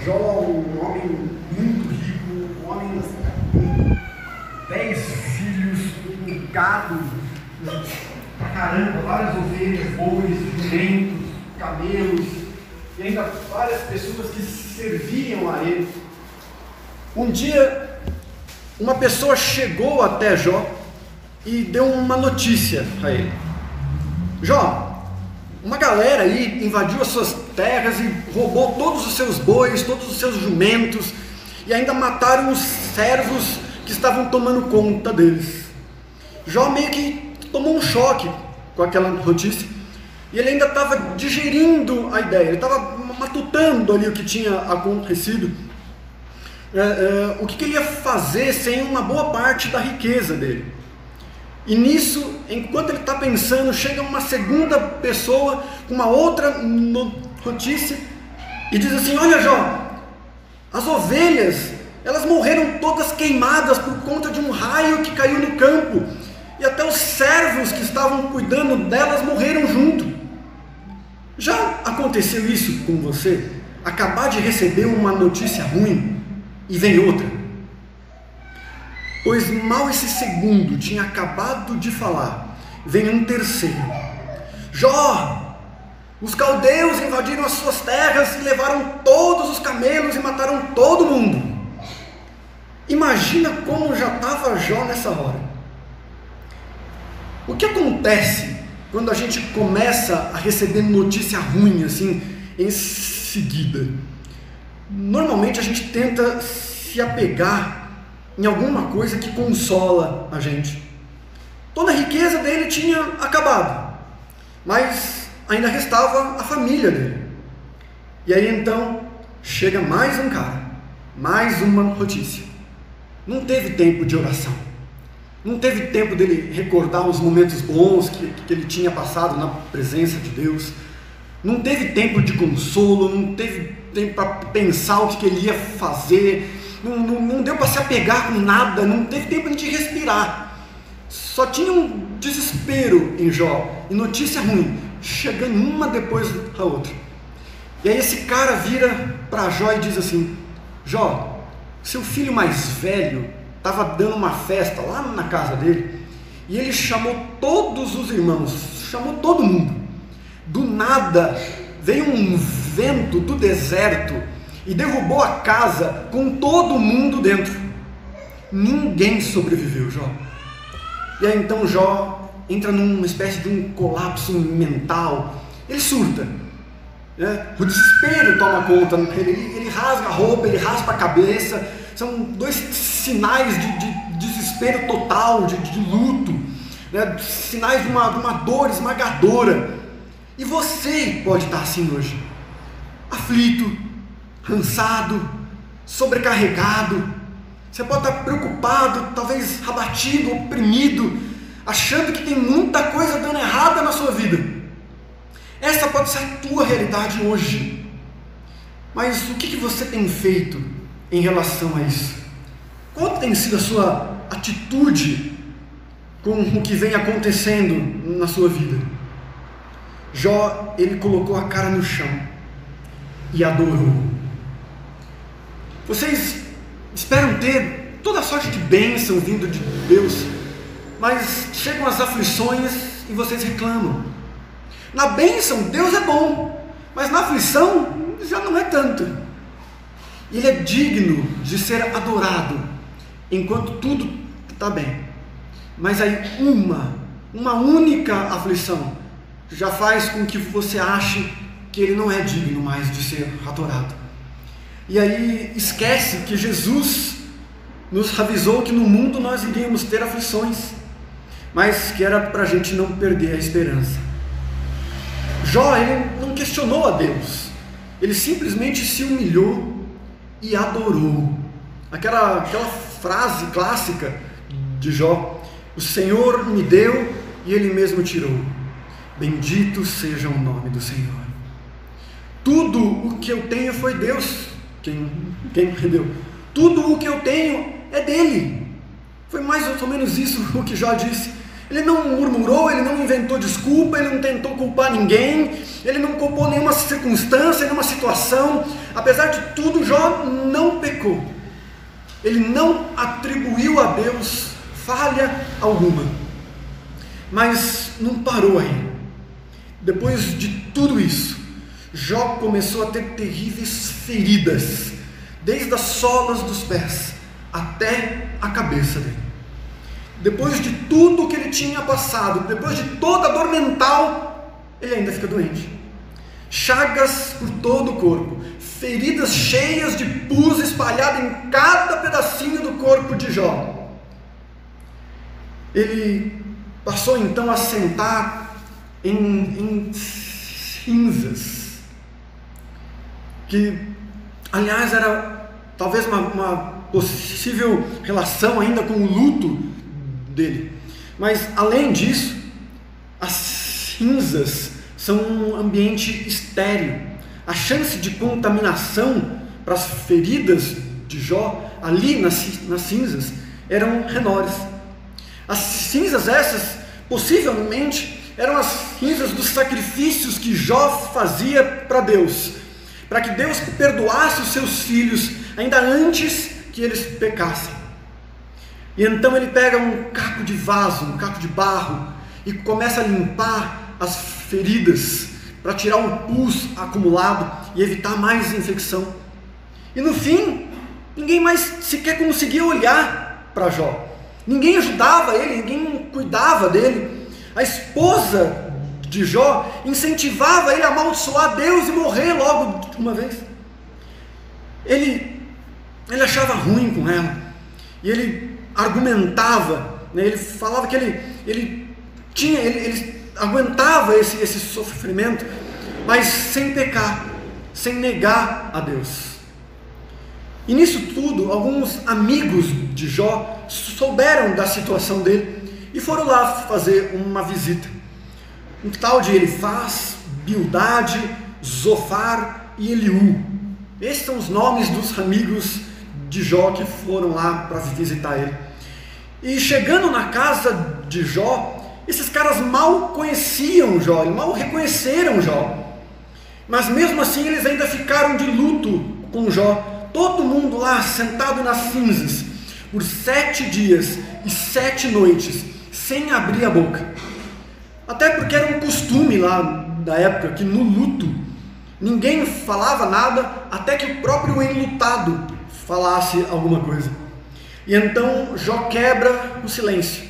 Jó, um homem muito rico, um homem com 10 filhos, um gado pra caramba, várias ovelhas, bois, jumentos, camelos, e ainda várias pessoas que serviam a ele. Um dia, uma pessoa chegou até Jó e deu uma notícia a ele: Jó, uma galera aí invadiu as suas terras e roubou todos os seus bois, todos os seus jumentos, e ainda mataram os servos que estavam tomando conta deles. Jó meio que tomou um choque com aquela notícia, e ele ainda estava digerindo a ideia, ele estava matutando ali o que tinha acontecido, o que ele ia fazer sem uma boa parte da riqueza dele. E nisso, enquanto ele está pensando, chega uma segunda pessoa com uma outra notícia e diz assim: olha, Jó, as ovelhas, elas morreram todas queimadas por conta de um raio que caiu no campo, e até os servos que estavam cuidando delas morreram junto. Já aconteceu isso com você? Acabar de receber uma notícia ruim e vem outra? Pois mal esse segundo tinha acabado de falar, vem um terceiro: Jó, os caldeus invadiram as suas terras e levaram todos os camelos e mataram todo mundo. Imagina como já estava Jó nessa hora. O que acontece quando a gente começa a receber notícia ruim assim em seguida? Normalmente a gente tenta se apegar em alguma coisa que consola a gente. Toda a riqueza dele tinha acabado, mas ainda restava a família dele. E aí então chega mais um cara, mais uma notícia. Não teve tempo de oração, não teve tempo dele recordar os momentos bons que ele tinha passado na presença de Deus, não teve tempo de consolo, não teve tempo para pensar o que ele ia fazer. Não deu para se apegar com nada, não teve tempo de respirar. Só tinha um desespero em Jó, e notícia ruim, chegando uma depois da outra. E aí esse cara vira para Jó e diz assim: Jó, seu filho mais velho estava dando uma festa lá na casa dele, e ele chamou todos os irmãos, chamou todo mundo. Do nada veio um vento do deserto e derrubou a casa com todo mundo dentro. Ninguém sobreviveu, Jó. E aí então Jó entra numa espécie de um colapso mental. Ele surta, né? O desespero toma conta, ele rasga a roupa, ele raspa a cabeça. São dois sinais de desespero total, de luto, né? Sinais de uma dor esmagadora. E você pode estar assim hoje, aflito, cansado, sobrecarregado. Você pode estar preocupado, talvez abatido, oprimido, achando que tem muita coisa dando errada na sua vida. Essa pode ser a tua realidade hoje. Mas o que você tem feito em relação a isso? Qual tem sido a sua atitude com o que vem acontecendo na sua vida? Jó, ele colocou a cara no chão e adorou. Vocês esperam ter toda sorte de bênção vindo de Deus, mas chegam as aflições e vocês reclamam. Na bênção, Deus é bom, mas na aflição, já não é tanto. Ele é digno de ser adorado, enquanto tudo está bem. Mas aí uma única aflição, já faz com que você ache que ele não é digno mais de ser adorado. E aí esquece que Jesus nos avisou que no mundo nós iríamos ter aflições, mas que era para a gente não perder a esperança. Jó, ele não questionou a Deus, ele simplesmente se humilhou e adorou. Aquela frase clássica de Jó: o Senhor me deu e Ele mesmo tirou, bendito seja o nome do Senhor. Tudo o que eu tenho foi Deus quem me deu. Tudo o que eu tenho é dele. Foi mais ou menos isso o que Jó disse. Ele não murmurou, ele não inventou desculpa, ele não tentou culpar ninguém, ele não culpou nenhuma circunstância, nenhuma situação. Apesar de tudo, Jó não pecou. Ele não atribuiu a Deus falha alguma. Mas não parou aí. Depois de tudo isso, Jó começou a ter terríveis feridas, desde as solas dos pés até a cabeça dele. Depois de tudo que ele tinha passado, depois de toda a dor mental, ele ainda fica doente. Chagas por todo o corpo, feridas cheias de pus espalhadas em cada pedacinho do corpo de Jó. Ele passou então a sentar em cinzas, que aliás era talvez uma possível relação ainda com o luto dele. Mas além disso, as cinzas são um ambiente estéril. A chance de contaminação para as feridas de Jó ali nas cinzas eram menores. As cinzas essas possivelmente eram as cinzas dos sacrifícios que Jó fazia para Deus, para que Deus perdoasse os seus filhos ainda antes que eles pecassem. E então ele pega um caco de vaso, um caco de barro, e começa a limpar as feridas para tirar o pus acumulado e evitar mais infecção. E no fim, ninguém mais sequer conseguia olhar para Jó. Ninguém ajudava ele, ninguém cuidava dele. A esposa de Jó incentivava ele a amaldiçoar Deus e morrer logo de uma vez. Ele achava ruim com ela, e ele argumentava, né? Ele falava que ele aguentava esse sofrimento, mas sem pecar, sem negar a Deus. E nisso tudo, alguns amigos de Jó souberam da situação dele e foram lá fazer uma visita. Um tal de Elifaz, Bildade, Zofar e Eliú. Esses são os nomes dos amigos de Jó que foram lá para visitar ele. E chegando na casa de Jó, esses caras mal conheciam Jó, mal reconheceram Jó. Mas mesmo assim eles ainda ficaram de luto com Jó. Todo mundo lá sentado nas cinzas por 7 dias e 7 noites, sem abrir a boca. Até porque era um costume lá da época que no luto ninguém falava nada até que o próprio enlutado falasse alguma coisa. E então Jó quebra o silêncio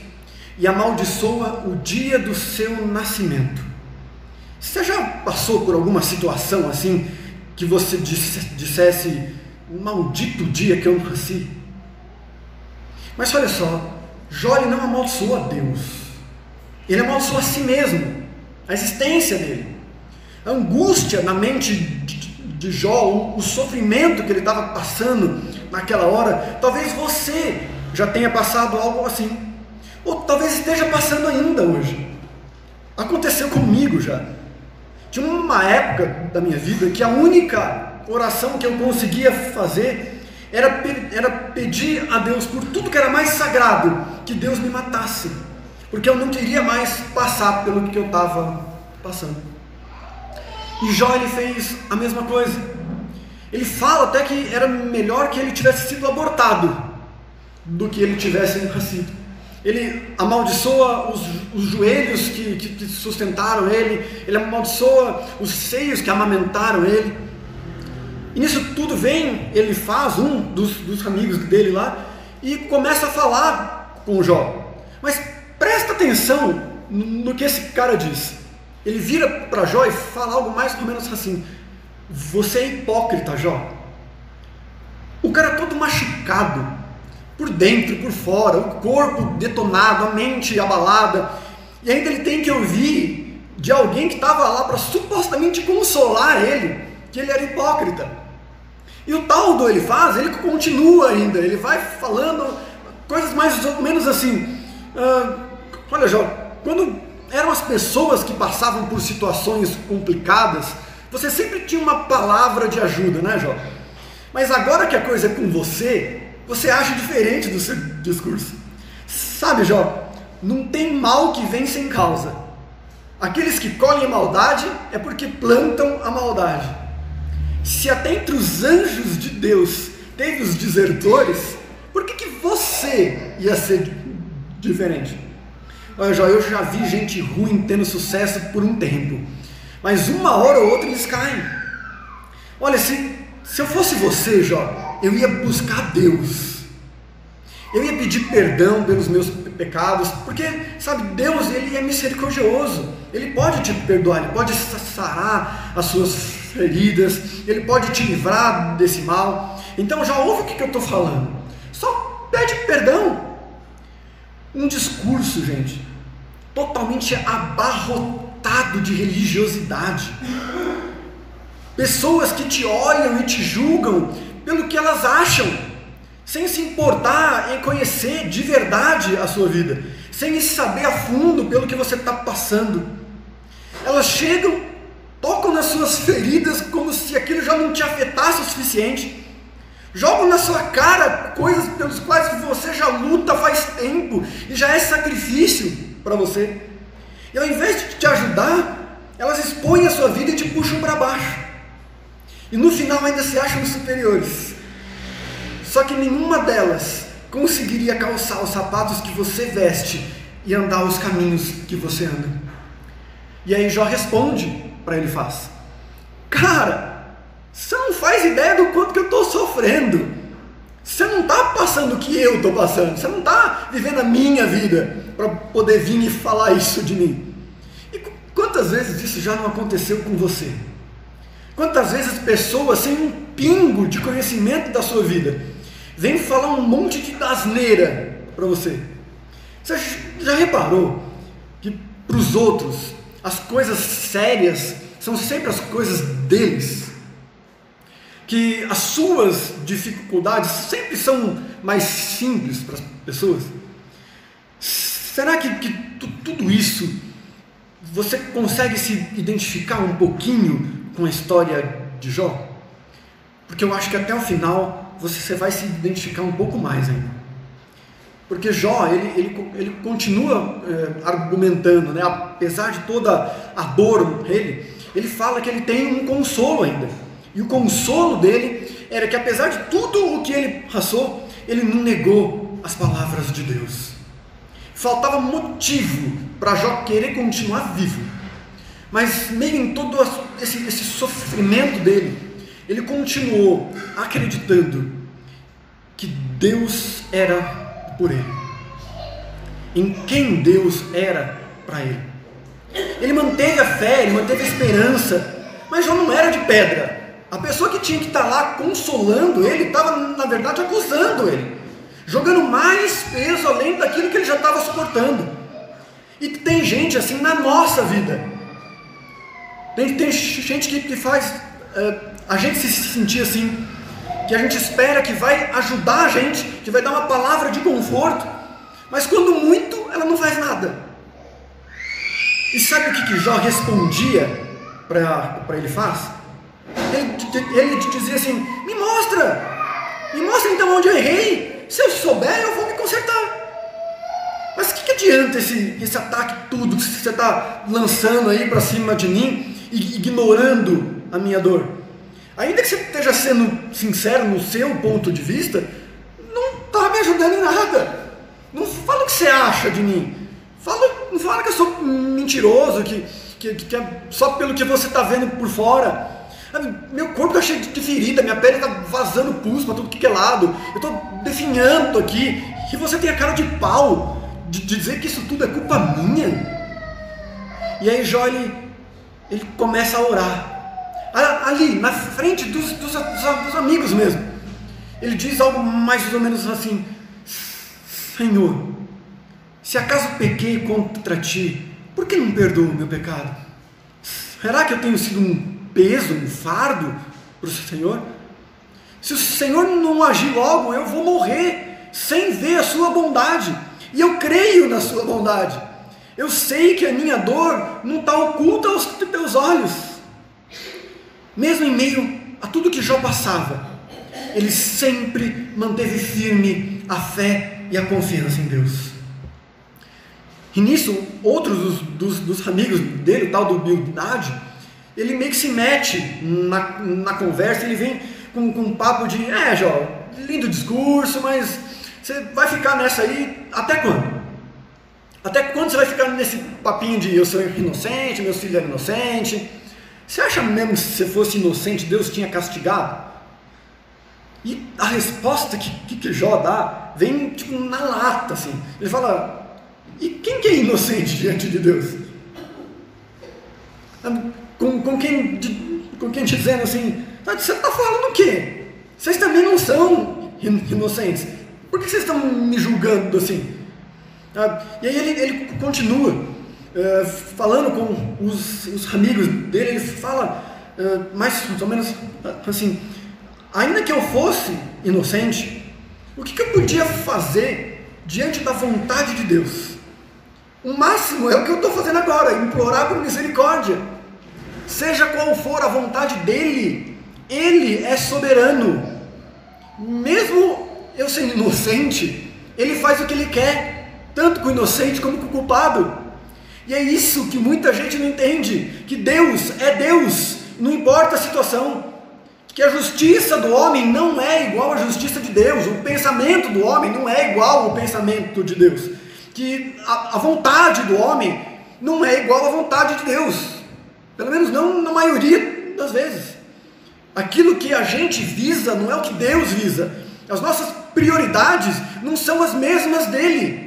e amaldiçoa o dia do seu nascimento. Você já passou por alguma situação assim que você dissesse: maldito dia que eu nasci? Mas olha só, Jó não amaldiçoa a Deus, ele amaldiçoa a si mesmo, a existência dele. A angústia na mente de Jó, o sofrimento que ele estava passando naquela hora, talvez você já tenha passado algo assim, ou talvez esteja passando ainda hoje. Aconteceu comigo já. Tinha uma época da minha vida que a única oração que eu conseguia fazer era pedir a Deus por tudo que era mais sagrado, que Deus me matasse, porque eu não queria mais passar pelo que eu estava passando. E Jó, ele fez a mesma coisa. Ele fala até que era melhor que ele tivesse sido abortado do que ele tivesse nascido. Ele amaldiçoa os joelhos que sustentaram ele amaldiçoa os seios que amamentaram ele. E nisso tudo vem Elifaz, um dos amigos dele lá, e começa a falar com Jó. Mas presta atenção no que esse cara diz. Ele vira para Jó e fala algo mais ou menos assim: você é hipócrita, Jó. O cara todo machucado, por dentro, por fora, o corpo detonado, a mente abalada, e ainda ele tem que ouvir de alguém que estava lá para supostamente consolar ele, que ele era hipócrita. E o tal do Elifaz, ele continua ainda, ele vai falando coisas mais ou menos assim: olha, Jó, quando eram as pessoas que passavam por situações complicadas, você sempre tinha uma palavra de ajuda, né, Jó? Mas agora que a coisa é com você age diferente do seu discurso. Sabe, Jó, não tem mal que vem sem causa. Aqueles que colhem a maldade é porque plantam a maldade. Se até entre os anjos de Deus teve os desertores, por que você ia ser diferente? Olha, eu já vi gente ruim tendo sucesso por um tempo, mas uma hora ou outra eles caem. Olha, se eu fosse você, Jó, eu ia buscar Deus. Eu ia pedir perdão pelos meus pecados, porque, sabe, Deus, Ele é misericordioso. Ele pode te perdoar, Ele pode sarar as suas feridas, Ele pode te livrar desse mal. Então já ouve o que eu estou falando. Só pede perdão. Um discurso, gente, totalmente abarrotado de religiosidade. Pessoas que te olham e te julgam pelo que elas acham, sem se importar em conhecer de verdade a sua vida, sem saber a fundo pelo que você está passando. Elas chegam, tocam nas suas feridas como se aquilo já não te afetasse o suficiente, jogam na sua cara coisas pelas quais você já luta faz tempo e já é sacrifício para você. E ao invés de te ajudar, elas expõem a sua vida e te puxam para baixo. E no final ainda se acham superiores. Só que nenhuma delas conseguiria calçar os sapatos que você veste e andar os caminhos que você anda. E aí Jó responde para Elifaz: cara, você não faz ideia do quanto que eu estou sofrendo. Você não está passando o que eu estou passando. Você não está vivendo a minha vida para poder vir e falar isso de mim. E quantas vezes isso já não aconteceu com você? Quantas vezes pessoas sem um pingo de conhecimento da sua vida vêm falar um monte de asneira para você? Você já reparou que para os outros as coisas sérias são sempre as coisas deles? Que as suas dificuldades sempre são mais simples para as pessoas? Será que tudo isso você consegue se identificar um pouquinho com a história de Jó? Porque eu acho que até o final você vai se identificar um pouco mais ainda. Porque Jó, ele continua argumentando, né? Apesar de toda a dor dele, ele fala que ele tem um consolo ainda. E o consolo dele era que, apesar de tudo o que ele passou, ele não negou as palavras de Deus. Faltava motivo para Jó querer continuar vivo. Mas meio em todo esse sofrimento dele, ele continuou acreditando que Deus era por ele, em quem Deus era para ele. Ele manteve a fé, ele manteve a esperança, mas Jó não era de pedra. A pessoa que tinha que estar lá consolando ele, estava na verdade acusando ele, jogando mais peso além daquilo que ele já estava suportando. E tem gente assim na nossa vida. Tem gente que faz a gente se sentir assim, que a gente espera que vai ajudar a gente, que vai dar uma palavra de conforto, mas quando muito, ela não faz nada. E sabe o que Jó respondia para Elifaz? Ele dizia assim: me mostra então onde eu errei, se eu souber eu vou me consertar. Mas o que adianta esse ataque tudo que você está lançando aí para cima de mim, ignorando a minha dor? Ainda que você esteja sendo sincero no seu ponto de vista, não está me ajudando em nada. Não fala o que você acha de mim, não fala que eu sou mentiroso, que é só pelo que você está vendo por fora. Meu corpo está cheio de ferida, minha pele está vazando pus para tudo que é lado, eu estou definhando aqui, e você tem a cara de pau de dizer que isso tudo é culpa minha. E aí Jó, ele começa a orar, ali na frente dos amigos mesmo. Ele diz algo mais ou menos assim: Senhor, se acaso pequei contra ti, por que não perdoa o meu pecado? Será que eu tenho sido um peso, um fardo para o Senhor? Se o Senhor não agir logo, eu vou morrer sem ver a sua bondade. E eu creio na sua bondade. Eu sei que a minha dor não está oculta aos teus olhos. Mesmo em meio a tudo que Jó passava, ele sempre manteve firme a fé e a confiança em Deus. E nisso, outros dos amigos dele, o tal do Bildad, ele meio que se mete na conversa, ele vem com um papo de, Jó, lindo discurso, mas você vai ficar nessa aí até quando? Até quando você vai ficar nesse papinho de eu sou inocente, meus filhos eram inocentes? Você acha mesmo que se você fosse inocente, Deus tinha castigado? E a resposta que Jó dá vem tipo na lata, assim. Ele fala, e quem que é inocente diante de Deus? Com quem dizendo assim, você está falando o quê? Vocês também não são inocentes. Por que vocês estão me julgando assim? E aí ele continua falando com os amigos dele, ele fala mais ou menos assim, ainda que eu fosse inocente, o que eu podia fazer diante da vontade de Deus? O máximo é o que eu estou fazendo agora, implorar por misericórdia. Seja qual for a vontade dele, ele é soberano. Mesmo eu sendo inocente, ele faz o que ele quer, tanto com o inocente como com o culpado. E é isso que muita gente não entende, que Deus é Deus, não importa a situação, que a justiça do homem não é igual à justiça de Deus, o pensamento do homem não é igual ao pensamento de Deus, que a vontade do homem não é igual à vontade de Deus, pelo menos não na maioria das vezes. Aquilo que a gente visa não é o que Deus visa, as nossas prioridades não são as mesmas dele.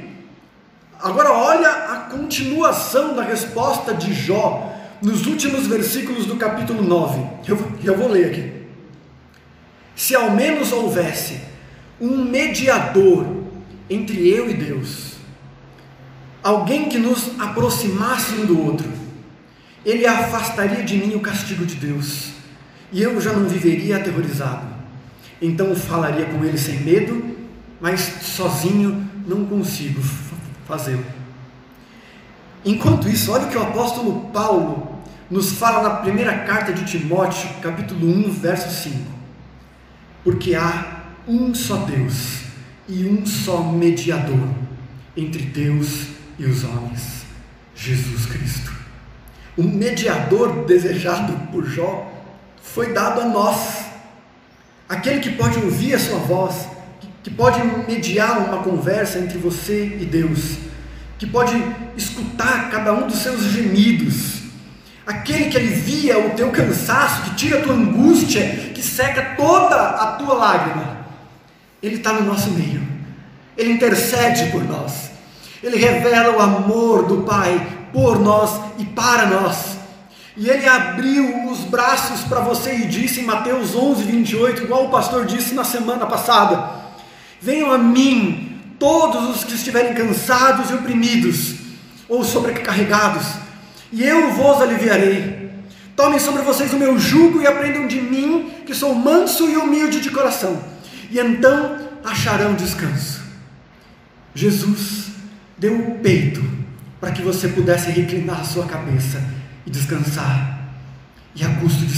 Agora olha a continuação da resposta de Jó nos últimos versículos do capítulo 9. Eu vou ler aqui. Se ao menos houvesse um mediador entre eu e Deus, alguém que nos aproximasse um do outro, ele afastaria de mim o castigo de Deus, e eu já não viveria aterrorizado. Então falaria com ele sem medo, mas sozinho não consigo fazê-lo. Enquanto isso, olha o que o apóstolo Paulo nos fala na primeira carta de Timóteo, capítulo 1, verso 5. Porque há um só Deus e um só mediador entre Deus e os homens, Jesus Cristo. O mediador desejado por Jó foi dado a nós, aquele que pode ouvir a sua voz, que pode mediar uma conversa entre você e Deus, que pode escutar cada um dos seus gemidos, aquele que alivia o teu cansaço, que tira a tua angústia, que seca toda a tua lágrima. Ele está no nosso meio, ele intercede por nós, ele revela o amor do Pai por nós e para nós. E ele abriu os braços para você e disse em Mateus 11, 28, igual o pastor disse na semana passada: venham a mim todos os que estiverem cansados e oprimidos ou sobrecarregados, e eu vos aliviarei. Tomem sobre vocês o meu jugo e aprendam de mim, que sou manso e humilde de coração, e então acharão descanso. Jesus deu o peito para que você pudesse reclinar a sua cabeça e descansar, e a custo de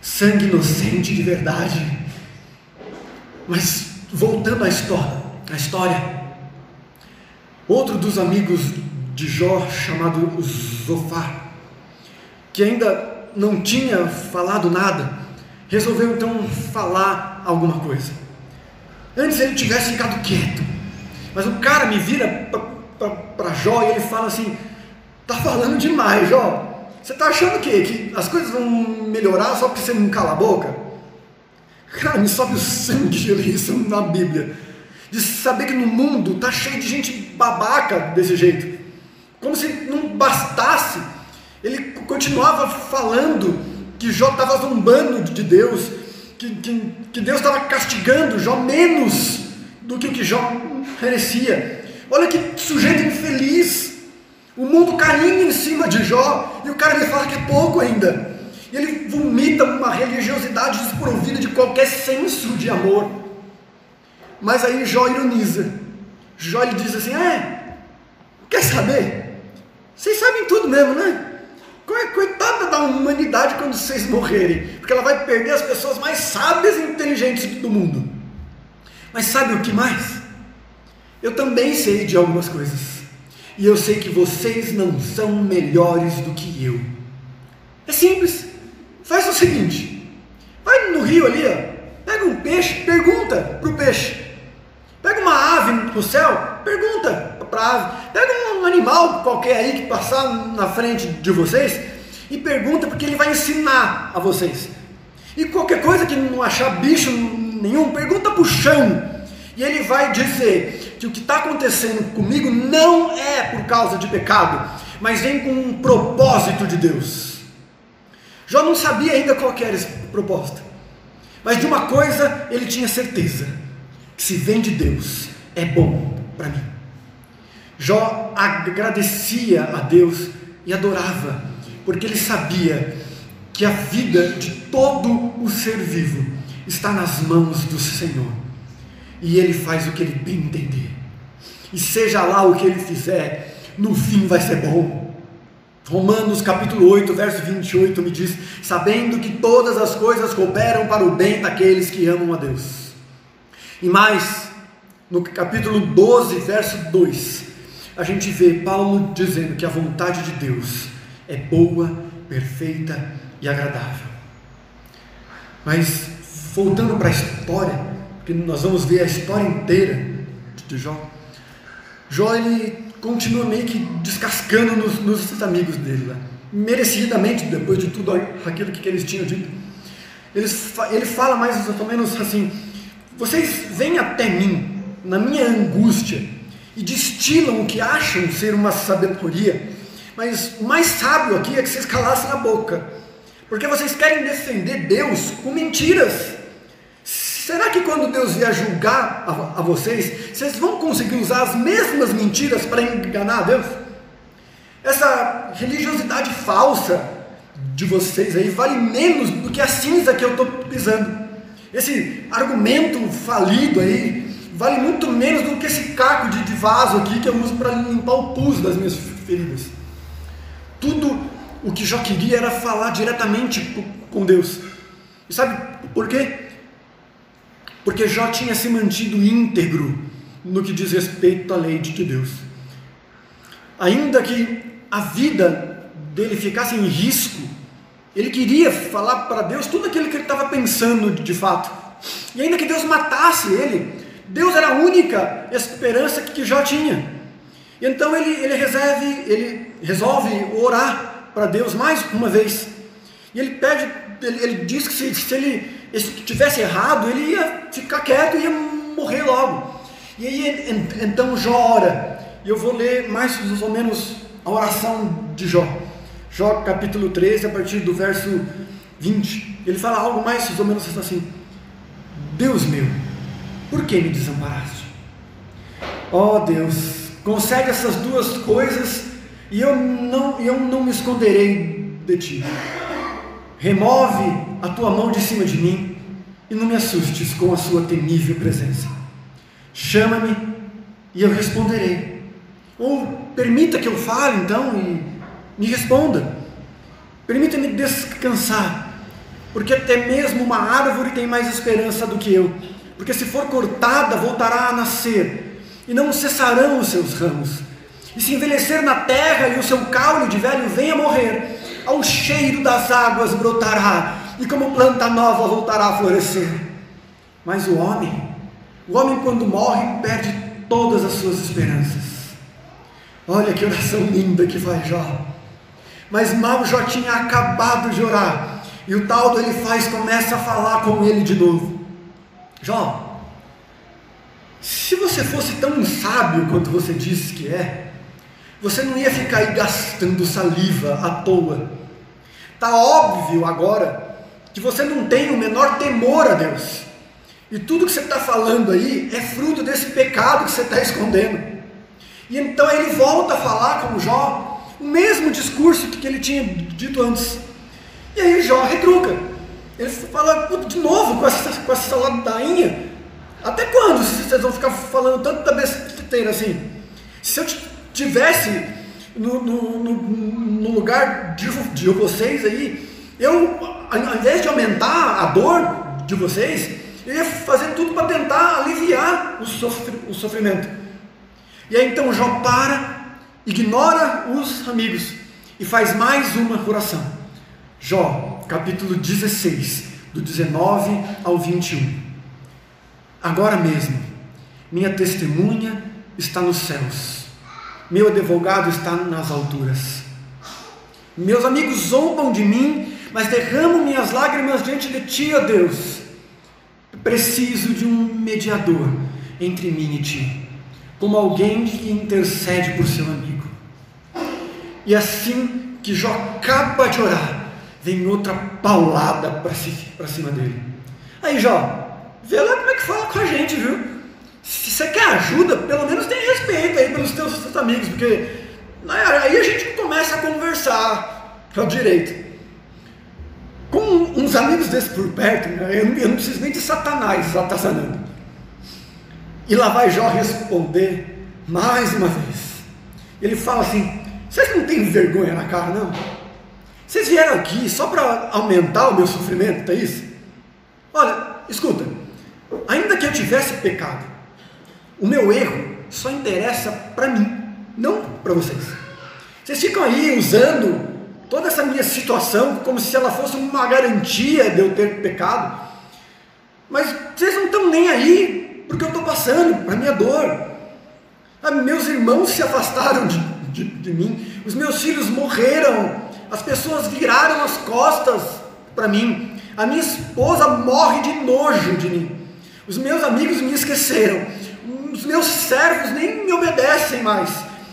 sangue inocente de verdade. Mas voltando à história, outro dos amigos de Jó, chamado Zofar, que ainda não tinha falado nada, resolveu então falar alguma coisa. Antes ele tivesse ficado quieto, mas o cara me vira para Jó e ele fala assim: tá falando demais, Jó, você tá achando o quê? Que as coisas vão melhorar só porque você não cala a boca? Cara, me sobe o sangue de ler isso na Bíblia, de saber que no mundo está cheio de gente babaca desse jeito, como se não bastasse, ele continuava falando que Jó estava zombando de Deus, que Deus estava castigando Jó menos do que o que Jó merecia. Olha que sujeito infeliz, o mundo caindo em cima de Jó, e o cara me fala que é pouco ainda. E ele vomita uma religiosidade desprovida de qualquer senso de amor. Mas aí Jó ironiza. Jó ele diz assim: quer saber? Vocês sabem tudo mesmo, né? Coitada da humanidade quando vocês morrerem, porque ela vai perder as pessoas mais sábias e inteligentes do mundo. Mas sabe o que mais? Eu também sei de algumas coisas. e eu sei que vocês não são melhores do que eu. É simples. Faz o seguinte: vai no rio ali, pega um peixe, pergunta para o peixe. Pega uma ave no céu, pergunta para a ave. Pega um animal qualquer aí que passar na frente de vocês e pergunta, porque ele vai ensinar a vocês. E qualquer coisa que não achar bicho nenhum, pergunta para o chão, e ele vai dizer que o que está acontecendo comigo não é por causa de pecado, mas vem com um propósito de Deus. Jó não sabia ainda qual era esse propósito, mas de uma coisa ele tinha certeza: que se vem de Deus, é bom para mim. Jó agradecia a Deus e adorava, porque ele sabia que a vida de todo o ser vivo está nas mãos do Senhor, e ele faz o que ele bem entender, e seja lá o que ele fizer, no fim vai ser bom. Romanos capítulo 8, verso 28 me diz: sabendo que todas as coisas cooperam para o bem daqueles que amam a Deus. E mais, no capítulo 12, verso 2, a gente vê Paulo dizendo que a vontade de Deus é boa, perfeita e agradável. Mas voltando para a história, porque nós vamos ver a história inteira de Jó. Jó, ele continua meio que descascando nos amigos dele lá, merecidamente, depois de tudo aquilo que eles tinham dito. Ele fala mais ou menos assim: vocês vêm até mim na minha angústia e destilam o que acham ser uma sabedoria, mas o mais sábio aqui é que vocês calassem a boca, porque vocês querem defender Deus com mentiras. Será que quando Deus vier julgar a vocês vão conseguir usar as mesmas mentiras para enganar a Deus? Essa religiosidade falsa de vocês aí vale menos do que a cinza que eu estou pisando. Esse argumento falido aí vale muito menos do que esse caco de vaso aqui que eu uso para limpar o pus das minhas feridas. Tudo o que Jó queria era falar diretamente com Deus. E sabe por quê? Porque Jó tinha se mantido íntegro no que diz respeito à lei de Deus. Ainda que a vida dele ficasse em risco, ele queria falar para Deus tudo aquilo que ele estava pensando de fato. E ainda que Deus matasse ele, Deus era a única esperança que Jó tinha. E então ele resolve orar para Deus mais uma vez. E ele diz que se ele tivesse errado, ele ia ficar quieto e ia morrer logo. E aí então Jó ora. E eu vou ler mais ou menos a oração de Jó. Jó capítulo 13, a partir do verso 20. Ele fala algo mais ou menos assim: Deus meu, por que me desamparaste? Ó Deus, concede essas duas coisas e eu não me esconderei de ti. Remove a tua mão de cima de mim e não me assustes com a sua temível presença. Chama-me e eu responderei. Ou permita que eu fale então e me responda. Permita-me descansar, porque até mesmo uma árvore tem mais esperança do que eu, porque se for cortada voltará a nascer e não cessarão os seus ramos. E se envelhecer na terra e o seu caule de velho venha morrer, ao cheiro das águas brotará, e como planta nova voltará a florescer. Mas o homem quando morre perde todas as suas esperanças. Olha que oração linda que faz Jó. Mas mal Jó tinha acabado de orar, e o tal do Elifaz começa a falar com ele de novo. Jó, se você fosse tão sábio quanto você disse que é, você não ia ficar aí gastando saliva à toa. Está óbvio agora que você não tem o menor temor a Deus, e tudo que você está falando aí é fruto desse pecado que você está escondendo. E então ele volta a falar com Jó o mesmo discurso que ele tinha dito antes. E aí Jó retruca. Ele fala de novo com essa ladainha: até quando vocês vão ficar falando tanta besteira assim? Se eu tivesse no lugar de vocês aí, eu, ao invés de aumentar a dor de vocês, eu ia fazer tudo para tentar aliviar o sofrimento. E aí então Jó para ignora os amigos e faz mais uma oração. Jó, capítulo 16, do 19 ao 21. Agora mesmo, minha testemunha está nos céus, meu advogado está nas alturas. Meus amigos zombam de mim, mas derramo minhas lágrimas diante de ti, ó Deus. Preciso de um mediador entre mim e ti, como alguém que intercede por seu amigo. E assim que Jó acaba de orar, vem outra paulada para cima dele. Aí Jó, vê lá como é que fala com a gente, viu? Se você quer ajuda, pelo menos tem respeito aí pelos teus amigos, porque aí a gente começa a conversar ao direito. Com uns amigos desses por perto, eu não preciso nem de Satanás atazanando. E lá vai Jó responder mais uma vez. Ele fala assim: vocês não têm vergonha na cara, não? Vocês vieram aqui só para aumentar o meu sofrimento, é isso? Olha, escuta, ainda que eu tivesse pecado, o meu erro só interessa para mim, não para vocês. Vocês ficam aí usando toda essa minha situação como se ela fosse uma garantia de eu ter pecado, mas vocês não estão nem aí porque eu estou passando, para a minha dor. Meus irmãos se afastaram de mim, os meus filhos morreram, as pessoas viraram as costas para mim, a minha esposa morre de nojo de mim, os meus amigos me esqueceram, os meus servos nem me obedecem mais,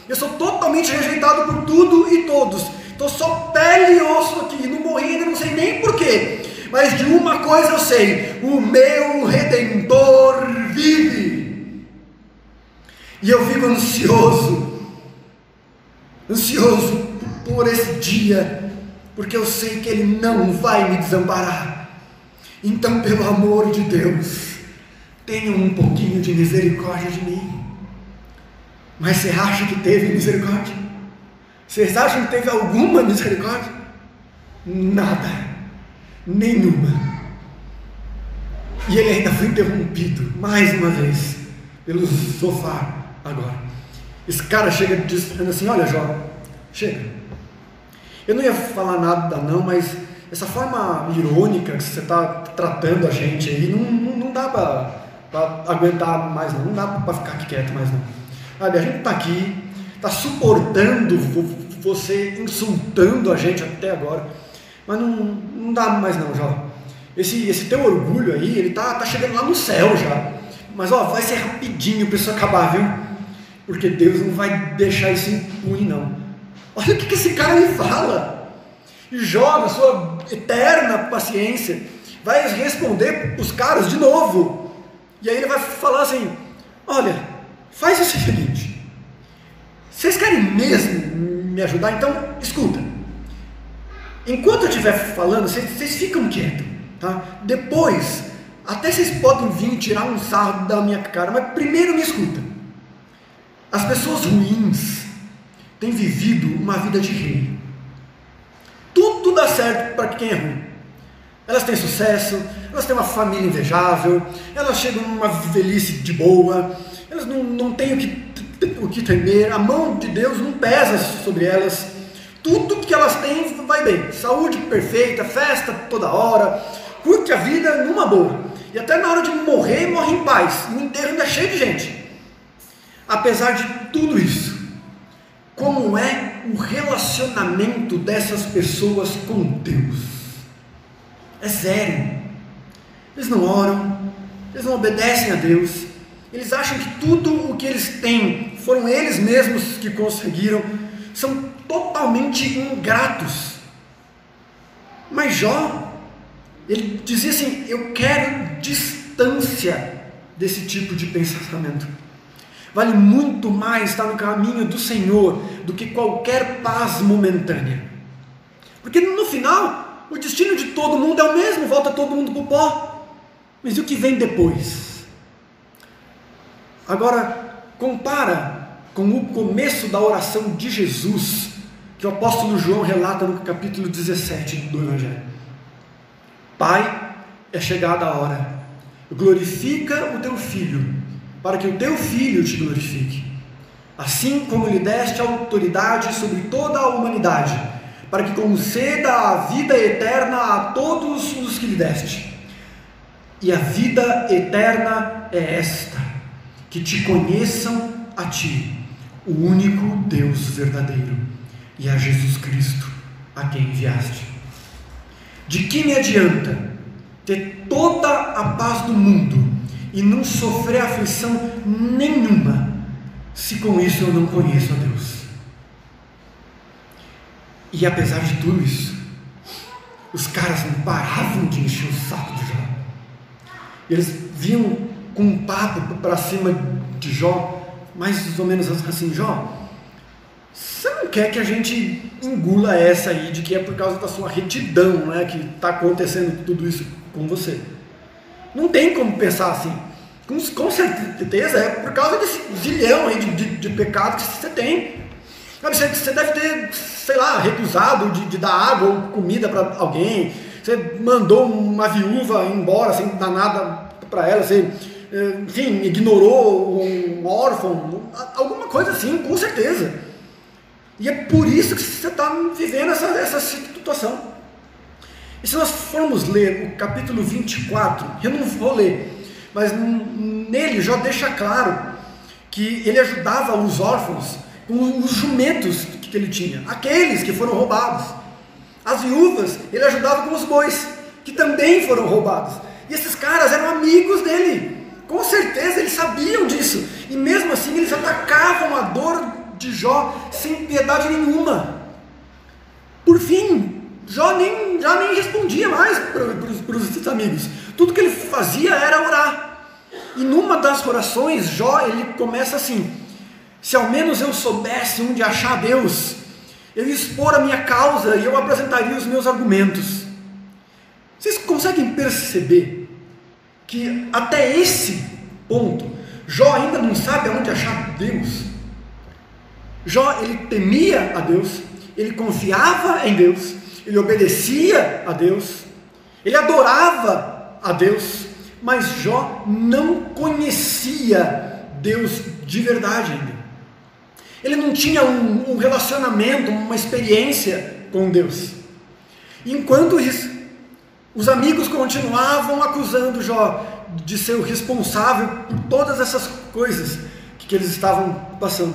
eu sou totalmente rejeitado por tudo e todos, estou só pele e osso aqui, não morri ainda, não sei nem porquê, mas de uma coisa eu sei: o meu Redentor vive, e eu vivo ansioso por esse dia, porque eu sei que Ele não vai me desamparar. Então, pelo amor de Deus, tenham um pouquinho de misericórdia de mim. Mas você acha que teve misericórdia? Vocês acham que teve alguma misericórdia? Nada, nenhuma. E ele ainda foi interrompido mais uma vez pelo sofá agora. Esse cara chega dizendo assim: olha Jó, chega, eu não ia falar nada não, mas essa forma irônica que você está tratando a gente aí, não dá para aguentar mais não dá para ficar aqui quieto mais não. Sabe, a gente está aqui, está suportando você insultando a gente até agora, mas não dá mais não, Jó. Esse teu orgulho aí, ele tá chegando lá no céu já, mas vai ser rapidinho para isso acabar, viu? Porque Deus não vai deixar isso impune não. Olha o que esse cara me fala. E Jó, na sua eterna paciência, vai responder os caras de novo, e aí ele vai falar assim: olha, faz o seguinte, vocês querem mesmo me ajudar? Então escuta, enquanto eu estiver falando, vocês ficam quietos, tá? Depois, até vocês podem vir tirar um sarro da minha cara, mas primeiro me escuta. As pessoas ruins têm vivido uma vida de rei, tudo dá certo para quem é ruim. Elas têm sucesso, elas têm uma família invejável, elas chegam numa velhice de boa, elas não têm o que temer, a mão de Deus não pesa sobre elas, tudo que elas têm vai bem, saúde perfeita, festa toda hora, curte a vida numa boa, e até na hora de morrer, morre em paz, no enterro ainda é cheio de gente. Apesar de tudo isso, como é o relacionamento dessas pessoas com Deus? É sério. Eles não oram, eles não obedecem a Deus, eles acham que tudo o que eles têm foram eles mesmos que conseguiram, são totalmente ingratos. Mas Jó, ele dizia assim: eu quero distância desse tipo de pensamento. Vale muito mais estar no caminho do Senhor do que qualquer paz momentânea, porque no final o destino de todo mundo é o mesmo, volta todo mundo para o pó. Mas e o que vem depois? Agora compara com o começo da oração de Jesus, que o apóstolo João relata no capítulo 17 do Evangelho. Pai, é chegada a hora, glorifica o teu Filho, para que o teu Filho te glorifique, assim como lhe deste autoridade sobre toda a humanidade, para que conceda a vida eterna a todos os que lhe deste. E a vida eterna é esta, que te conheçam a ti, o único Deus verdadeiro, e a Jesus Cristo, a quem enviaste. De que me adianta ter toda a paz do mundo e não sofrer aflição nenhuma, se com isso eu não conheço a Deus? E apesar de tudo isso, os caras não paravam de encher o saco de Jó. Eles vinham com um papo para cima de Jó, mais ou menos assim: Jó, você não quer que a gente engula essa aí de que é por causa da sua retidão, né, que está acontecendo tudo isso com você? Não tem como pensar assim. Com certeza é por causa desse zilhão aí de pecados que você tem. Você deve ter, sei lá, recusado de dar água ou comida para alguém. Você mandou uma viúva embora sem dar nada para ela. Você, enfim, ignorou um órfão, alguma coisa assim, com certeza. E é por isso que você está vivendo essa situação. E se nós formos ler o capítulo 24, eu não vou ler, mas nele Jó deixa claro que ele ajudava os órfãos com os jumentos que ele tinha, aqueles que foram roubados. As viúvas ele ajudava com os bois, que também foram roubados. E esses caras eram amigos dele, com certeza eles sabiam disso, e mesmo assim eles atacavam a dor de Jó sem piedade nenhuma. Por fim, Jó já nem respondia mais para os amigos. Tudo que ele fazia era orar. E numa das orações, Jó ele começa assim: se ao menos eu soubesse onde achar Deus, eu ia expor a minha causa e eu apresentaria os meus argumentos. Vocês conseguem perceber que até esse ponto Jó ainda não sabe aonde achar Deus? Jó ele temia a Deus, ele confiava em Deus, ele obedecia a Deus, ele adorava a Deus, mas Jó não conhecia Deus de verdade ainda. Ele não tinha um relacionamento, uma experiência com Deus. Enquanto isso, os amigos continuavam acusando Jó de ser o responsável por todas essas coisas que eles estavam passando.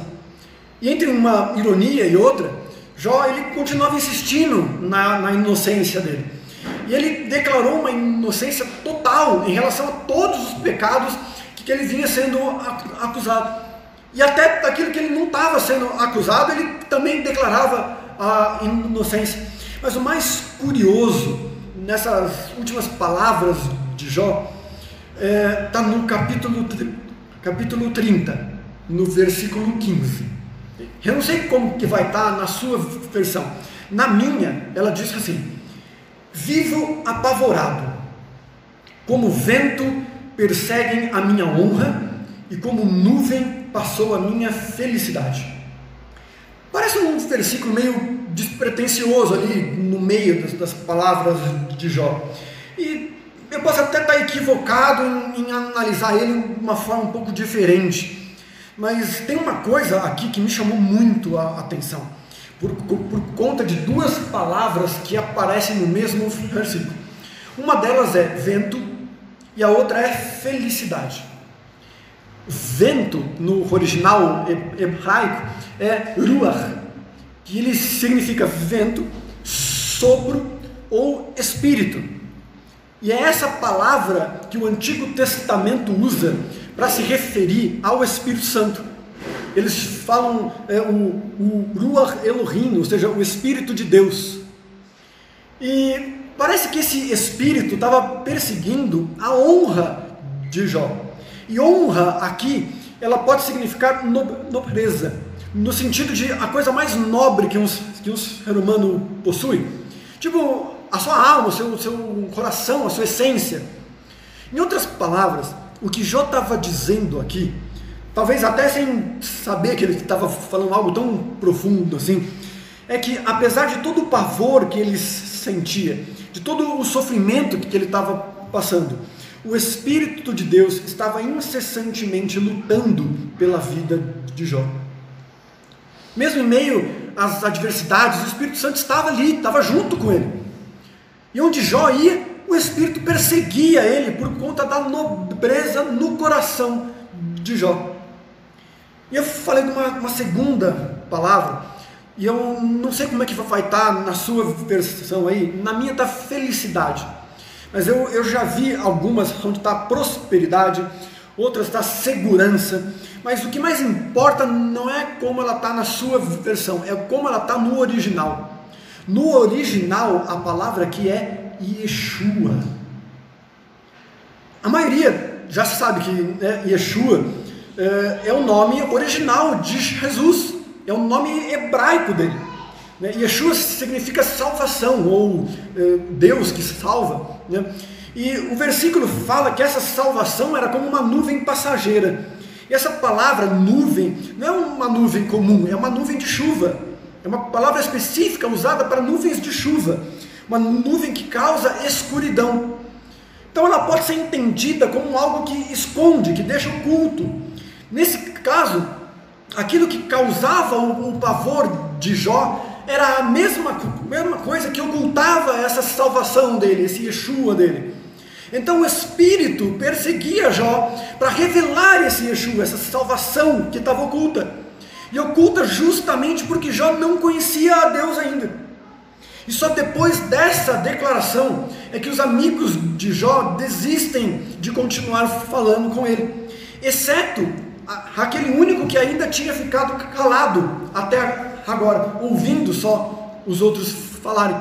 E entre uma ironia e outra, Jó ele continuava insistindo na inocência dele. E ele declarou uma inocência total em relação a todos os pecados que ele vinha sendo acusado. E até daquilo que ele não estava sendo acusado, ele também declarava a inocência. Mas o mais curioso nessas últimas palavras de Jó está no capítulo 30, no versículo 15. Eu não sei como que vai estar na sua versão. Na minha, ela diz assim: vivo apavorado, como vento perseguem a minha honra, e como nuvem passou a minha felicidade. Parece um versículo meio despretensioso ali no meio das palavras de Jó. E eu posso até estar equivocado em analisar ele de uma forma um pouco diferente. Mas tem uma coisa aqui que me chamou muito a atenção, por conta de duas palavras que aparecem no mesmo versículo. Uma delas é vento e a outra é felicidade. Vento, no original hebraico, é ruach, que ele significa vento, sopro ou espírito. E é essa palavra que o Antigo Testamento usa para se referir ao Espírito Santo. Eles falam o Ruach Elohim, ou seja, o Espírito de Deus. E parece que esse Espírito estava perseguindo a honra de Jó. E honra aqui, ela pode significar nobreza, no sentido de a coisa mais nobre que um ser humano possui. Tipo, a sua alma, o seu coração, a sua essência. Em outras palavras, o que Jó estava dizendo aqui, talvez até sem saber que ele estava falando algo tão profundo assim, é que apesar de todo o pavor que ele sentia, de todo o sofrimento que ele estava passando, o Espírito de Deus estava incessantemente lutando pela vida de Jó. Mesmo em meio às adversidades, o Espírito Santo estava ali, estava junto com ele. E onde Jó ia, o Espírito perseguia ele por conta da nobreza no coração de Jó. E eu falei de uma segunda palavra, e eu não sei como é que vai estar na sua versão aí. Na minha está felicidade, mas eu já vi algumas onde está prosperidade, outras está segurança. Mas o que mais importa não é como ela está na sua versão, é como ela está no original. No original, a palavra aqui é Yeshua. A maioria já sabe que Yeshua é o nome original de Jesus, é o nome hebraico dele. Yeshua significa salvação, ou Deus que salva. E o versículo fala que essa salvação era como uma nuvem passageira. E essa palavra nuvem não é uma nuvem comum, é uma nuvem de chuva. É uma palavra específica usada para nuvens de chuva, uma nuvem que causa escuridão. Então ela pode ser entendida como algo que esconde, que deixa oculto. Nesse caso, aquilo que causava o pavor de Jó era a mesma coisa que ocultava essa salvação dele, esse Yeshua dele. Então o Espírito perseguia Jó para revelar esse Yeshua, essa salvação que estava oculta. E oculta justamente porque Jó não conhecia a Deus ainda. E só depois dessa declaração é que os amigos de Jó desistem de continuar falando com ele, exceto aquele único que ainda tinha ficado calado até agora, ouvindo só os outros falarem.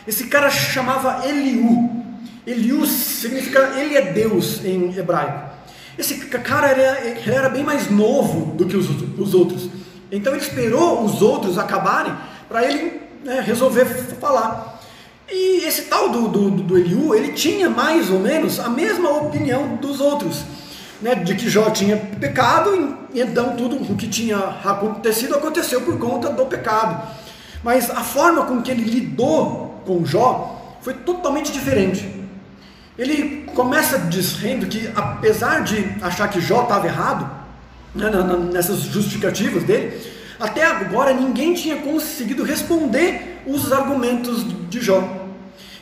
Esse cara chamava Eliú. Eliú significa ele é Deus em hebraico. Esse cara era bem mais novo do que os outros. Então ele esperou os outros acabarem para ele resolver falar. E esse tal do Eliú, ele tinha mais ou menos a mesma opinião dos outros, de que Jó tinha pecado, e então tudo o que tinha aconteceu por conta do pecado. Mas a forma com que ele lidou com Jó foi totalmente diferente. Ele começa dizendo que, apesar de achar que Jó estava errado, nessas justificativas dele, até agora ninguém tinha conseguido responder os argumentos de Jó.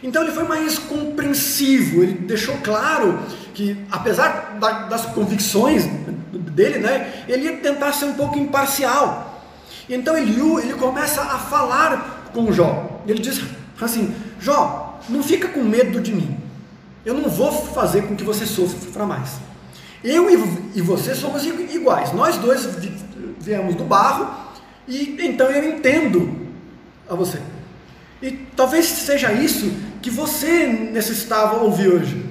Então ele foi mais compreensivo, ele deixou claro que, apesar das convicções dele, ele ia tentar ser um pouco imparcial. E então ele começa a falar com Jó. Ele diz assim: Jó, não fica com medo de mim. Eu não vou fazer com que você sofra mais. Eu e você somos iguais. Nós dois viemos do barro, e então eu entendo a você. E talvez seja isso que você necessitava ouvir hoje.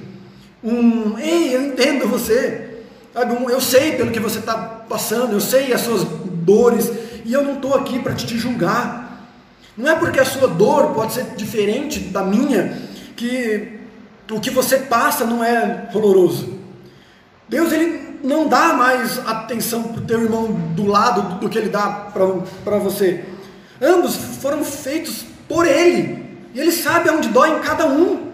Ei, eu entendo você. Eu sei pelo que você está passando, eu sei as suas dores, e eu não estou aqui para te julgar. Não é porque a sua dor pode ser diferente da minha que o que você passa não é doloroso. Deus, ele não dá mais atenção para o teu irmão do lado do que ele dá para você. Ambos foram feitos por ele, e ele sabe aonde dói em cada um.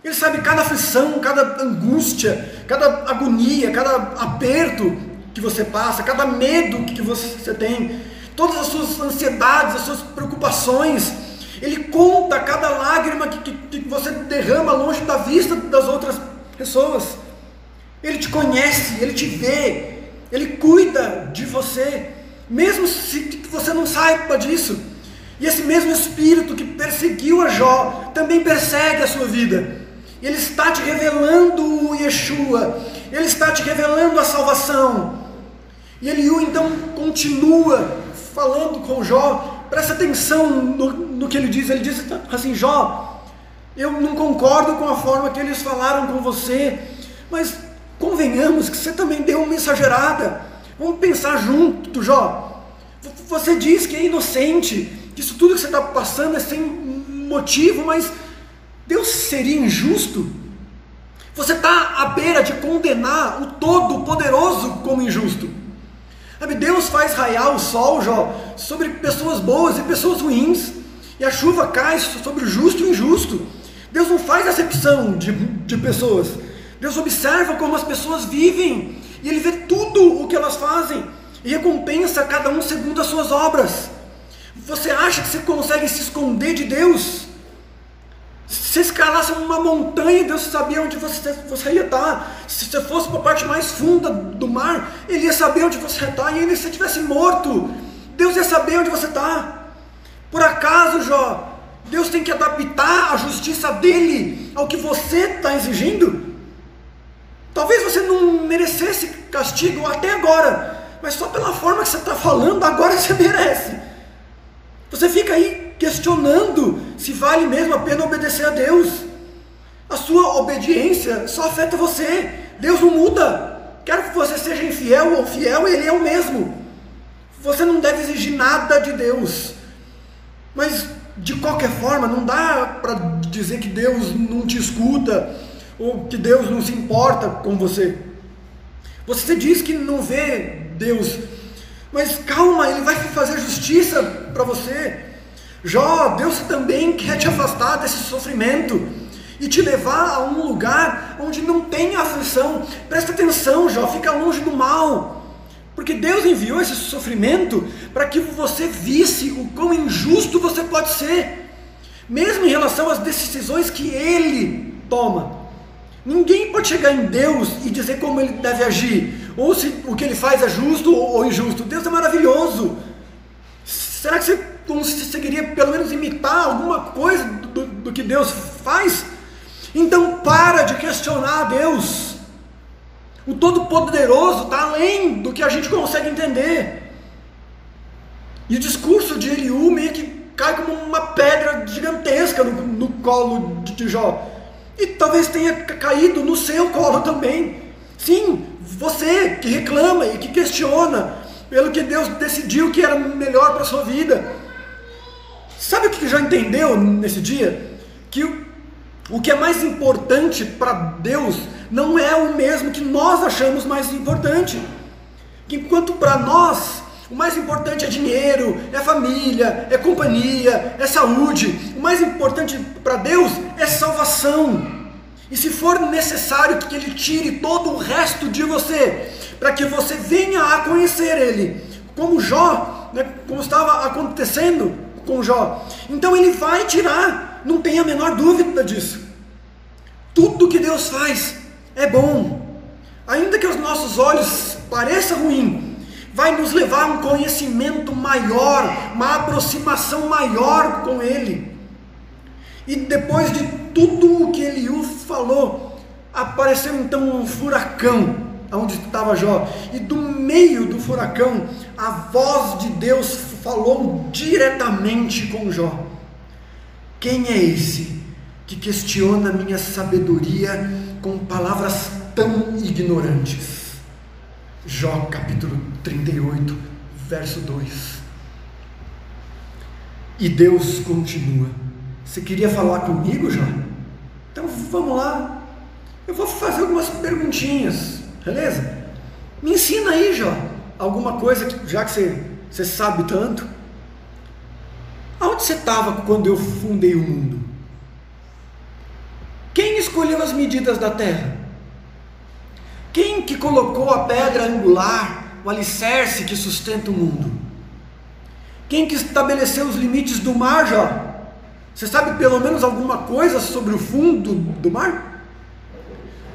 Ele sabe cada aflição, cada angústia, cada agonia, cada aperto que você passa, cada medo que você tem, todas as suas ansiedades, as suas preocupações. Ele conta cada lágrima que você derrama longe da vista das outras pessoas. Ele te conhece, ele te vê, ele cuida de você, mesmo se você não saiba disso. E esse mesmo Espírito que perseguiu a Jó também persegue a sua vida. Ele está te revelando o Yeshua, ele está te revelando a salvação. E Eliú então continua falando com Jó. Presta atenção no que ele diz assim: Jó, eu não concordo com a forma que eles falaram com você, mas convenhamos que você também deu uma exagerada. Vamos pensar junto, Jó. Você diz que é inocente, que isso tudo que você está passando é sem motivo, mas Deus seria injusto? Você está à beira de condenar o Todo-Poderoso como injusto. Deus faz raiar o sol, Jó, sobre pessoas boas e pessoas ruins, e a chuva cai sobre o justo e o injusto. Deus não faz acepção de pessoas. Deus observa como as pessoas vivem, e Ele vê tudo o que elas fazem, e recompensa cada um segundo as suas obras. Você acha que você consegue se esconder de Deus? Se você escalasse uma montanha, Deus sabia onde você ia estar. Se você fosse para a parte mais funda do mar, Ele ia saber onde você está. E ainda se você estivesse morto, Deus ia saber onde você está. Por acaso, Jó, Deus tem que adaptar a justiça dele ao que você está exigindo? Talvez você não merecesse castigo até agora, mas só pela forma que você está falando, agora você merece. Você fica aí questionando se vale mesmo a pena obedecer a Deus. A sua obediência só afeta você. Deus não muda. Quer que você seja infiel ou fiel, Ele é o mesmo. Você não deve exigir nada de Deus. Mas, de qualquer forma, não dá para dizer que Deus não te escuta, ou que Deus não se importa com você. Você diz que não vê Deus, mas calma, Ele vai fazer justiça para você. Jó, Deus também quer te afastar desse sofrimento e te levar a um lugar onde não tem aflição. Presta atenção, Jó, fica longe do mal, porque Deus enviou esse sofrimento para que você visse o quão injusto você pode ser, mesmo em relação às decisões que Ele toma. Ninguém pode chegar em Deus e dizer como Ele deve agir, ou se o que Ele faz é justo ou injusto. Deus é maravilhoso. Será que você conseguiria pelo menos imitar alguma coisa do que Deus faz? Então para de questionar a Deus. O Todo-Poderoso está além do que a gente consegue entender. E o discurso de Eliú meio que cai como uma pedra gigantesca no colo de Jó. E talvez tenha caído no seu colo também. Sim, você que reclama e que questiona pelo que Deus decidiu que era melhor para a sua vida. Sabe o que já entendeu nesse dia? Que o que é mais importante para Deus não é o mesmo que nós achamos mais importante. Que enquanto para nós o mais importante é dinheiro, é família, é companhia, é saúde, o mais importante para Deus é salvação. E se for necessário que Ele tire todo o resto de você, para que você venha a conhecer Ele, como Jó, né, como estava acontecendo com Jó, então Ele vai tirar, não tenha a menor dúvida disso. Tudo que Deus faz é bom, ainda que aos nossos olhos pareça ruim, vai nos levar a um conhecimento maior, uma aproximação maior com Ele. E depois de tudo o que Eliú falou, apareceu então um furacão onde estava Jó, e do meio do furacão a voz de Deus falou diretamente com Jó. Quem é esse que questiona minha sabedoria com palavras tão ignorantes? Jó capítulo 38, verso 2. E Deus continua: você queria falar comigo, Jó? Então vamos lá, eu vou fazer algumas perguntinhas, beleza? Me ensina aí, Jó, alguma coisa, já que você sabe tanto. Aonde você estava quando eu fundei o mundo? Quem escolheu as medidas da terra? Quem que colocou a pedra angular, o alicerce que sustenta o mundo? Quem que estabeleceu os limites do mar, Jó? Você sabe pelo menos alguma coisa sobre o fundo do mar?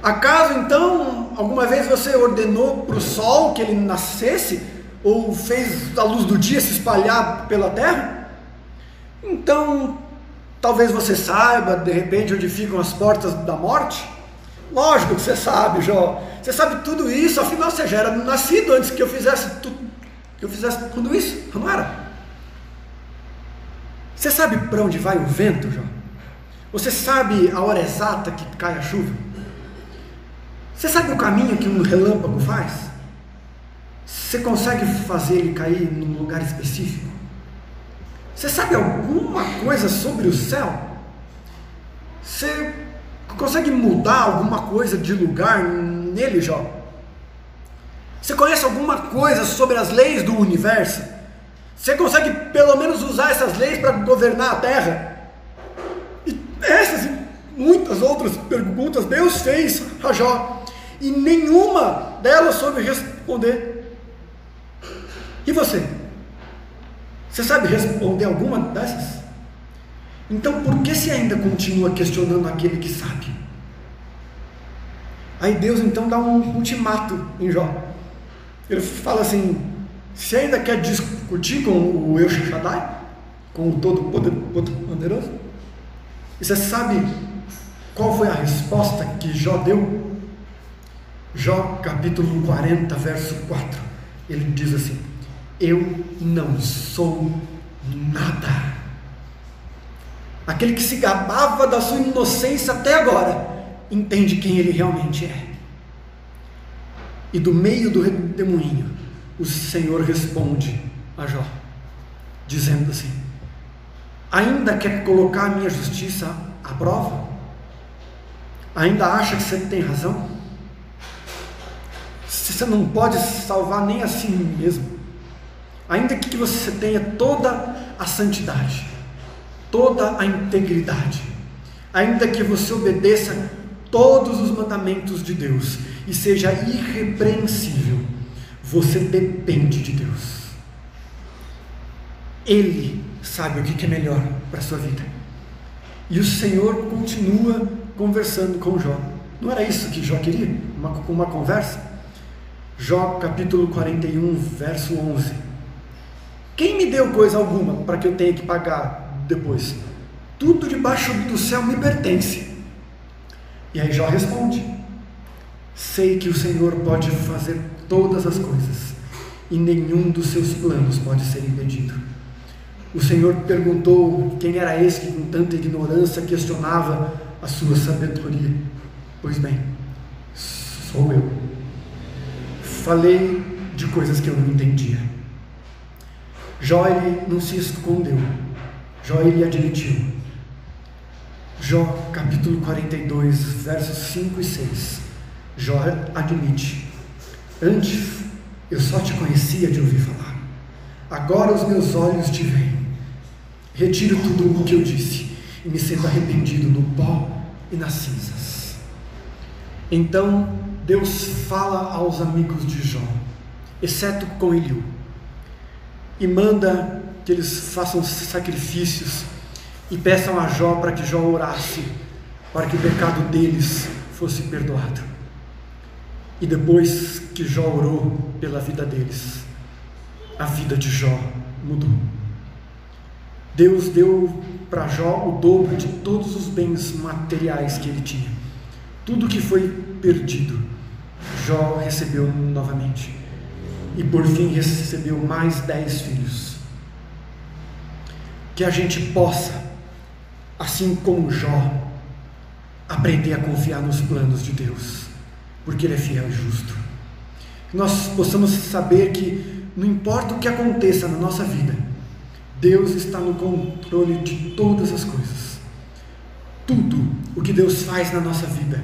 Acaso então, alguma vez você ordenou para o sol que ele nascesse? Ou fez a luz do dia se espalhar pela terra? Então, talvez você saiba, de repente, onde ficam as portas da morte? Lógico que você sabe, Jó. Você sabe tudo isso, afinal você já era nascido antes que eu fizesse tudo isso, não era? Você sabe para onde vai o vento, Jó? Você sabe a hora exata que cai a chuva? Você sabe o caminho que um relâmpago faz? Você consegue fazer ele cair num lugar específico? Você sabe alguma coisa sobre o céu? Você consegue mudar alguma coisa de lugar nele, Jó? Você conhece alguma coisa sobre as leis do universo? Você consegue pelo menos usar essas leis para governar a terra? E essas e muitas outras perguntas Deus fez a Jó, e nenhuma delas soube responder. E você? Você sabe responder alguma dessas? Então por que você ainda continua questionando aquele que sabe? Aí Deus então dá um ultimato em Jó. Ele fala assim: você ainda quer discutir com o El Shaddai? Com o Todo-Poderoso? E você sabe qual foi a resposta que Jó deu? Jó capítulo 40, verso 4. Ele diz assim: eu não sou nada. Aquele que se gabava da sua inocência até agora entende quem ele realmente é. E do meio do redemoinho o Senhor responde a Jó, dizendo assim: ainda quer colocar a minha justiça à prova? Ainda acha que você tem razão? Você não pode salvar nem a si mesmo. Ainda que você tenha toda a santidade, toda a integridade, ainda que você obedeça todos os mandamentos de Deus e seja irrepreensível, você depende de Deus. Ele sabe o que é melhor para a sua vida. E o Senhor continua conversando com Jó. Não era isso que Jó queria? Uma conversa? Jó capítulo 41, verso 11. Quem me deu coisa alguma para que eu tenha que pagar depois? Tudo debaixo do céu me pertence. E aí Jó responde: sei que o Senhor pode fazer todas as coisas, e nenhum dos seus planos pode ser impedido. O Senhor perguntou quem era esse que com tanta ignorância questionava a sua sabedoria. Pois bem, sou eu. Falei de coisas que eu não entendia. Jó, ele não se escondeu. Jó, ele admitiu. Jó capítulo 42, versos 5 e 6. Jó admite: antes eu só te conhecia de ouvir falar, agora os meus olhos te veem. Retiro tudo o que eu disse e me sinto arrependido no pó e nas cinzas. Então Deus fala aos amigos de Jó, exceto com Eliú, e manda que eles façam sacrifícios e peçam a Jó para que Jó orasse, para que o pecado deles fosse perdoado. E depois que Jó orou pela vida deles, a vida de Jó mudou. Deus deu para Jó o dobro de todos os bens materiais que ele tinha. Tudo que foi perdido, Jó recebeu novamente. E por fim recebeu mais 10 filhos. Que a gente possa, assim como Jó, aprender a confiar nos planos de Deus, porque Ele é fiel e justo. Que nós possamos saber que não importa o que aconteça na nossa vida, Deus está no controle de todas as coisas. Tudo o que Deus faz na nossa vida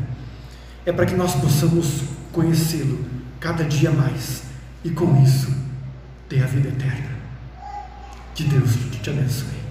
é para que nós possamos conhecê-lo cada dia mais e com isso ter a vida eterna. Que Deus te abençoe.